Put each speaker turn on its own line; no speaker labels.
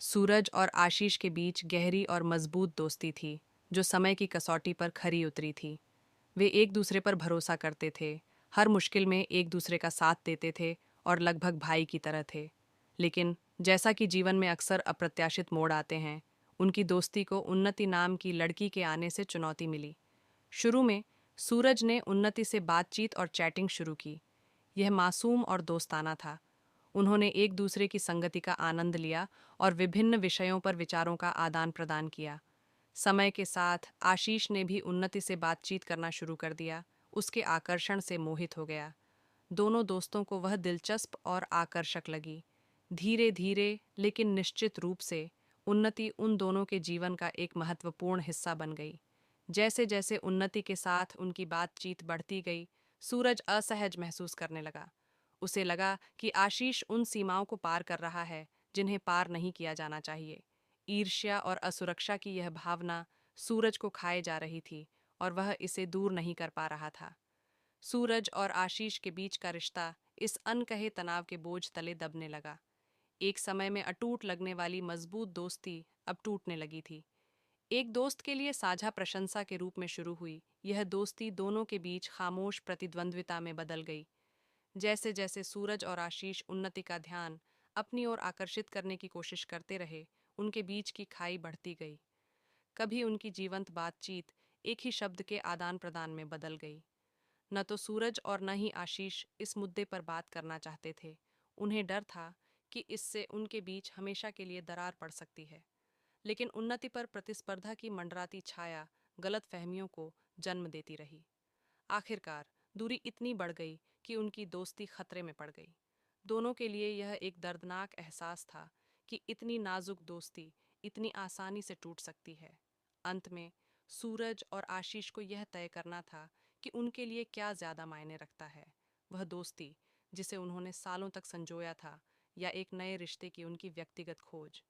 सूरज और आशीष के बीच गहरी और मजबूत दोस्ती थी, जो समय की कसौटी पर खरी उतरी थी। वे एक दूसरे पर भरोसा करते थे, हर मुश्किल में एक दूसरे का साथ देते थे और लगभग भाई की तरह थे। लेकिन जैसा कि जीवन में अक्सर अप्रत्याशित मोड़ आते हैं, उनकी दोस्ती को उन्नति नाम की लड़की के आने से चुनौती मिली। शुरू में सूरज ने उन्नति से बातचीत और चैटिंग शुरू की। यह मासूम और दोस्ताना था। उन्होंने एक दूसरे की संगति का आनंद लिया और विभिन्न विषयों पर विचारों का आदान प्रदान किया। समय के साथ आशीष ने भी उन्नति से बातचीत करना शुरू कर दिया, उसके आकर्षण से मोहित हो गया। दोनों दोस्तों को वह दिलचस्प और आकर्षक लगी। धीरे धीरे लेकिन निश्चित रूप से उन्नति उन दोनों के जीवन का एक महत्वपूर्ण हिस्सा बन गई। जैसे जैसे उन्नति के साथ उनकी बातचीत बढ़ती गई, सूरज असहज महसूस करने लगा। उसे लगा कि आशीष उन सीमाओं को पार कर रहा है जिन्हें पार नहीं किया जाना चाहिए। ईर्ष्या और असुरक्षा की यह भावना सूरज को खाए जा रही थी और वह इसे दूर नहीं कर पा रहा था। सूरज और आशीष के बीच का रिश्ता इस अनकहे तनाव के बोझ तले दबने लगा। एक समय में अटूट लगने वाली मजबूत दोस्ती अब टूटने लगी थी। एक दोस्त के लिए साझा प्रशंसा के रूप में शुरू हुई, यह दोस्ती दोनों के बीच खामोश प्रतिद्वंद्विता में बदल गई। जैसे जैसे सूरज और आशीष उन्नति का ध्यान अपनी ओर आकर्षित करने की कोशिश करते रहे, उनके बीच की खाई बढ़ती गई। कभी उनकी जीवंत बातचीत एक ही शब्द के आदान प्रदान में बदल गई। न तो सूरज और न ही आशीष इस मुद्दे पर बात करना चाहते थे। उन्हें डर था कि इससे उनके बीच हमेशा के लिए दरार पड़ सकती है। लेकिन उन्नति पर प्रतिस्पर्धा की मंडराती छाया गलत फहमियों को जन्म देती रही। आखिरकार दूरी इतनी बढ़ गई कि उनकी दोस्ती खतरे में पड़ गई। दोनों के लिए यह एक दर्दनाक एहसास था कि इतनी नाजुक दोस्ती इतनी आसानी से टूट सकती है। अंत में सूरज और आशीष को यह तय करना था कि उनके लिए क्या ज्यादा मायने रखता है, वह दोस्ती जिसे उन्होंने सालों तक संजोया था, या एक नए रिश्ते की उनकी व्यक्तिगत खोज।